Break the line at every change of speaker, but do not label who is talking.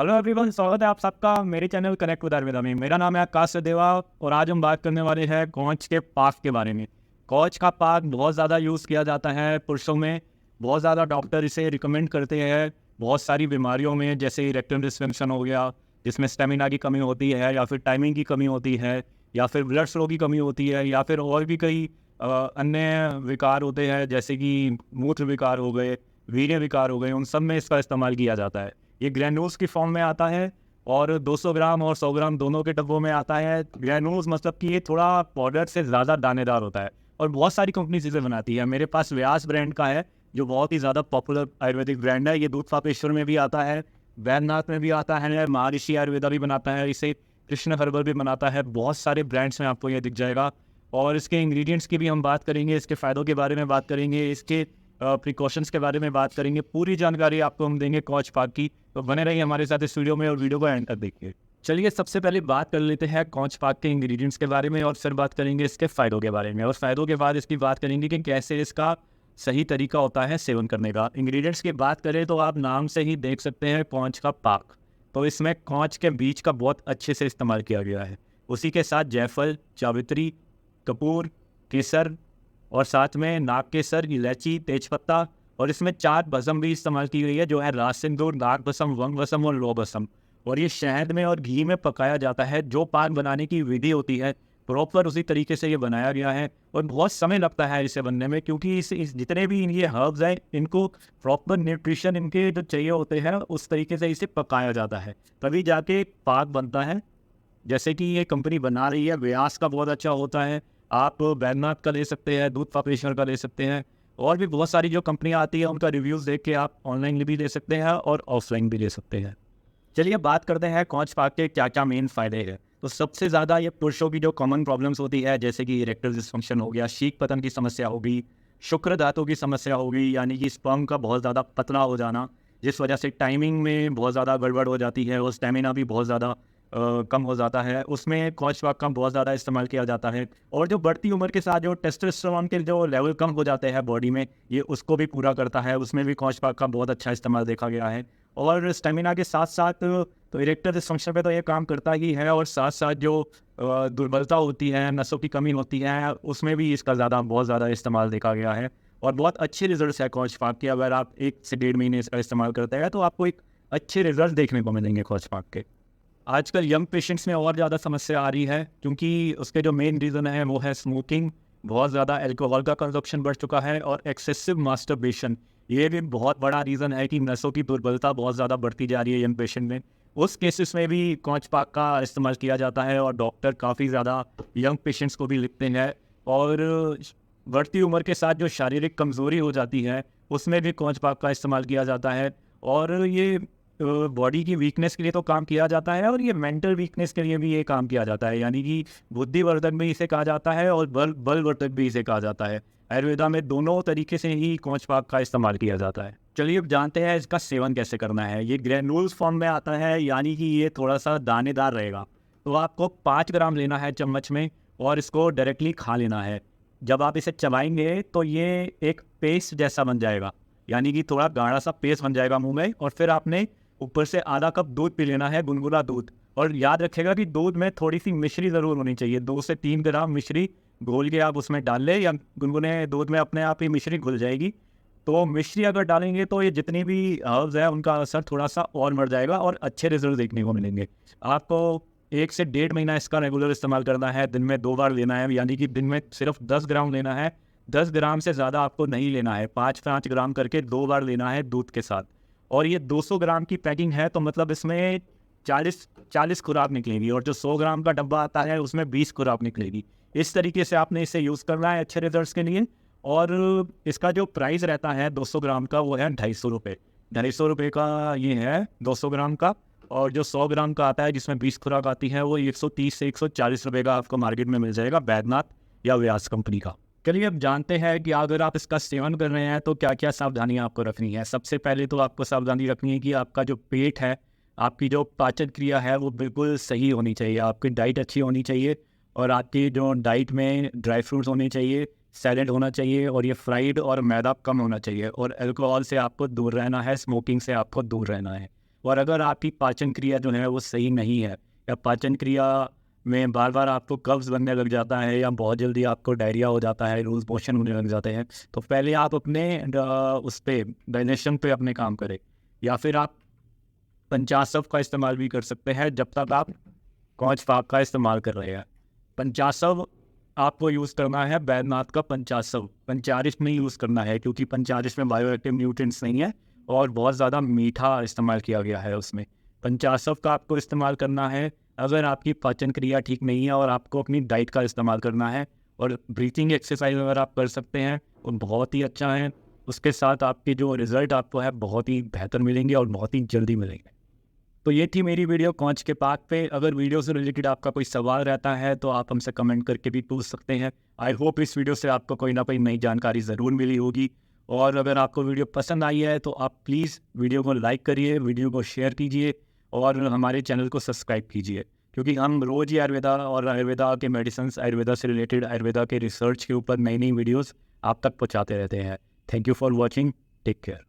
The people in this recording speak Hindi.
हेलो एवरीवन, स्वागत है आप सबका मेरे चैनल कनेक्ट विद आयुर्वेदा में। मेरा नाम है आकाश सचदेवा और आज हम बात करने वाले हैं कॉच के पाक के बारे में। कॉच का पाक बहुत ज़्यादा यूज़ किया जाता है पुरुषों में। बहुत ज़्यादा डॉक्टर इसे रिकमेंड करते हैं बहुत सारी बीमारियों में, जैसे इरेक्टाइल डिस्फंक्शन हो गया, जिसमें स्टेमिना की कमी होती है या फिर टाइमिंग की कमी होती है या फिर ब्लड फ्लो की कमी होती है या फिर और भी कई अन्य विकार होते हैं, जैसे कि मूत्र विकार हो गए, वीर्य विकार हो गए। उन सब में इसका इस्तेमाल किया जाता है। ये ग्रैन्यूल्स की फॉर्म में आता है और 200 ग्राम और 100 ग्राम दोनों के डब्बों में आता है। ग्रैन्यूल्स मतलब कि ये थोड़ा पाउडर से ज़्यादा दानेदार होता है और बहुत सारी कंपनीज इसे बनाती है। मेरे पास व्यास ब्रांड का है जो बहुत ही ज़्यादा पॉपुलर आयुर्वेदिक ब्रांड है। ये दूध पापेश्वर में भी आता है, वैद्यनाथ में भी आता है, महर्षि आयुर्वेदा भी बनाता है इसे, कृष्ण हर्बल भी बनाता है। बहुत सारे ब्रांड्स में आपको ये दिख जाएगा। और इसके इंग्रेडिएंट्स की भी हम बात करेंगे, इसके फ़ायदों के बारे में बात करेंगे, इसके प्रिकॉशंस के बारे में बात करेंगे। पूरी जानकारी आपको हम देंगे कॉच पाक की, तो बने रहिए हमारे साथ इस वीडियो में और वीडियो को एंड तक देखिए। चलिए सबसे पहले बात कर लेते हैं कॉच पाक के इंग्रेडिएंट्स के बारे में और फिर बात करेंगे इसके फ़ायदों के बारे में, और फ़ायदों के बाद इसकी बात करेंगे कि कैसे इसका सही तरीका होता है सेवन करने का। इंग्रेडिएंट्स की बात करें तो आप नाम से ही देख सकते हैं कॉच का पाक, तो इसमें कॉच के बीज का बहुत अच्छे से इस्तेमाल किया गया है। उसी के साथ जायफल, जावित्री, कपूर, केसर और साथ में नाग केसर, इलायची, तेजपत्ता, और इसमें 4 भस्म भी इस्तेमाल की गई है, जो है राज सिंदूर, नाग भस्म, वंग भस्म और लौ भस्म। और ये शहद में और घी में पकाया जाता है। जो पाक बनाने की विधि होती है प्रॉपर उसी तरीके से ये बनाया गया है और बहुत समय लगता है इसे बनने में, क्योंकि इस जितने भी ये हर्ब्स हैं इनको प्रॉपर न्यूट्रिशन इनके जो चाहिए होते हैं उस तरीके से इसे पकाया जाता है, तभी जाके पाक बनता है। जैसे कि ये कंपनी बना रही है, व्यास का बहुत अच्छा होता है, आप वैद्यनाथ का ले सकते हैं, दूध पापेश्वर का ले सकते हैं, और भी बहुत सारी जो कंपनियां आती है उनका रिव्यूज़ देख के आप ऑनलाइन भी ले सकते हैं और ऑफलाइन भी ले सकते हैं। चलिए बात करते हैं कॉच पाक के क्या क्या मेन फ़ायदे हैं। तो सबसे ज़्यादा ये पुरुषों की जो कॉमन प्रॉब्लम्स होती है, जैसे कि इरेक्टाइल डिस्फंक्शन हो गया, शीख पतन की समस्या होगी, शुक्र धातु की समस्या होगी, यानी कि स्पर्म का बहुत ज़्यादा पतला हो जाना, जिस वजह से टाइमिंग में बहुत ज़्यादा गड़बड़ हो जाती है और स्टेमिना भी बहुत ज़्यादा कम हो जाता है, उसमें कॉच पाक का बहुत ज़्यादा इस्तेमाल किया जाता है। और जो बढ़ती उम्र के साथ जो टेस्टोस्टेरोन के जो लेवल कम हो जाते हैं बॉडी में, ये उसको भी पूरा करता है, उसमें भी कॉच पाक का बहुत अच्छा इस्तेमाल देखा गया है। और स्टेमिना के साथ साथ तो इरेक्टाइल डिस्फंक्शन पे तो ये काम करता ही है, और साथ साथ जो दुर्बलता होती है, नसों की कमी होती है, उसमें भी इसका बहुत ज़्यादा इस्तेमाल देखा गया है। और बहुत अच्छे रिजल्ट है कॉच पाक के। अगर आप 1 से 1.5 महीने इसका इस्तेमाल करते हैं तो आपको एक अच्छे रिजल्ट देखने को मिलेंगे कॉच पाक के। आजकल यंग पेशेंट्स में और ज़्यादा समस्या आ रही है, क्योंकि उसके जो मेन रीज़न है वो है स्मोकिंग। बहुत ज़्यादा अल्कोहल का कंजप्शन बढ़ चुका है और एक्सेसिव मास्टरबेशन, ये भी बहुत बड़ा रीज़न है कि नसों की दुर्बलता बहुत ज़्यादा बढ़ती जा रही है यंग पेशेंट में। उस केसेस में भी कॉच पाक का इस्तेमाल किया जाता है और डॉक्टर काफ़ी ज़्यादा यंग पेशेंट्स को भी लिखते हैं। और बढ़ती उम्र के साथ जो शारीरिक कमज़ोरी हो जाती है उसमें भी कॉच पाक का इस्तेमाल किया जाता है। और ये बॉडी की वीकनेस के लिए तो काम किया जाता है और ये मेंटल वीकनेस के लिए भी ये काम किया जाता है, यानी कि बुद्धिवर्धक भी इसे कहा जाता है और बलवर्धक भी इसे कहा जाता है। आयुर्वेदा में दोनों तरीके से ही कॉच पाक का इस्तेमाल किया जाता है। चलिए अब जानते हैं इसका सेवन कैसे करना है। ये ग्रैन्यूल्स फॉर्म में आता है, यानी कि ये थोड़ा सा दानेदार रहेगा। तो आपको 5 ग्राम लेना है चम्मच में और इसको डायरेक्टली खा लेना है। जब आप इसे चबाएंगे तो ये एक पेस्ट जैसा बन जाएगा, यानी कि थोड़ा गाढ़ा सा पेस्ट बन जाएगा मुंह में, और फिर आपने ऊपर से आधा कप दूध पी लेना है, गुनगुना दूध। और याद रखेगा कि दूध में थोड़ी सी मिश्री ज़रूर होनी चाहिए, 2 से 3 ग्राम मिश्री घोल के आप उसमें डाल लें, या गुनगुने दूध में अपने आप ही मिश्री घुल जाएगी। तो मिश्री अगर डालेंगे तो ये जितनी भी हर्ब्स है उनका असर थोड़ा सा और बढ़ जाएगा और अच्छे रिजल्ट देखने को मिलेंगे। आपको 1 से 1.5 महीना इसका रेगुलर इस्तेमाल करना है। दिन में 2 बार लेना है, यानी कि दिन में सिर्फ 10 ग्राम लेना है। 10 ग्राम से ज़्यादा आपको नहीं लेना है, 5-5 ग्राम करके 2 बार लेना है दूध के साथ। और ये 200 ग्राम की पैकिंग है, तो मतलब इसमें 40 खुराक निकलेगी, और जो 100 ग्राम का डब्बा आता है उसमें 20 खुराक निकलेगी। इस तरीके से आपने इसे यूज़ करना है अच्छे रिजल्ट्स के लिए। और इसका जो प्राइस रहता है 200 ग्राम का वो है 250 रुपये। 250 रुपये का ये है 200 ग्राम का। और जो 100 ग्राम का आता है जिसमें 20 खुराक आती है वो 130 से 140 रुपये का आपको मार्केट में मिल जाएगा, वैद्यनाथ या व्यास कंपनी का। चलिए अब जानते हैं कि अगर आप इसका सेवन कर रहे हैं तो क्या क्या सावधानियां आपको रखनी है। सबसे पहले तो आपको सावधानी रखनी है कि आपका जो पेट है, आपकी जो पाचन क्रिया है वो बिल्कुल सही होनी चाहिए, आपकी डाइट अच्छी होनी चाहिए, और आपकी जो डाइट में ड्राई फ्रूट्स होने चाहिए, सैलेड होना चाहिए, और ये फ्राइड और मैदा कम होना चाहिए, और अल्कोहल से आपको दूर रहना है, स्मोकिंग से आपको दूर रहना है। और अगर आपकी पाचन क्रिया जो है वो सही नहीं है, या पाचन क्रिया में बार बार आपको कब्ज़ बनने लग जाता है, या बहुत जल्दी आपको डायरिया हो जाता है, लूज़ मोशन होने लग जाते हैं, तो पहले आप अपने उस पे डाइजेशन पे अपने काम करें। या फिर आप पंचाशव का इस्तेमाल भी कर सकते हैं जब तक आप कॉच पाक का इस्तेमाल कर रहे हैं। पंचाशव आपको यूज़ करना है, बैद्यनाथ का पंचाशव, पंचारिश नहीं यूज़ करना है, क्योंकि पंचारिश में बायोएक्टिव न्यूट्रिएंट्स नहीं है और बहुत ज़्यादा मीठा इस्तेमाल किया गया है उसमें। पंचाशव का आपको इस्तेमाल करना है अगर आपकी पाचन क्रिया ठीक नहीं है और आपको अपनी डाइट का इस्तेमाल करना है। और ब्रीथिंग एक्सरसाइज अगर आप कर सकते हैं वो बहुत ही अच्छा है, उसके साथ आपके जो रिज़ल्ट आपको है बहुत ही बेहतर मिलेंगे और बहुत ही जल्दी मिलेंगे। तो ये थी मेरी वीडियो कॉच के पाक पे। अगर वीडियो से रिलेटेड आपका कोई सवाल रहता है तो आप हमसे कमेंट करके भी पूछ सकते हैं। आई होप इस वीडियो से आपको कोई ना कोई नई जानकारी ज़रूर मिली होगी। और अगर आपको वीडियो पसंद आई है तो आप प्लीज़ वीडियो को लाइक करिए, वीडियो को शेयर कीजिए और हमारे चैनल को सब्सक्राइब कीजिए, क्योंकि हम रोज़ ही आयुर्वेदा और आयुर्वेदा के मेडिसिन, आयुर्वेदा से रिलेटेड, आयुर्वेदा के रिसर्च के ऊपर नई नई वीडियोज़ आप तक पहुँचाते रहते हैं। Thank you for watching, take care.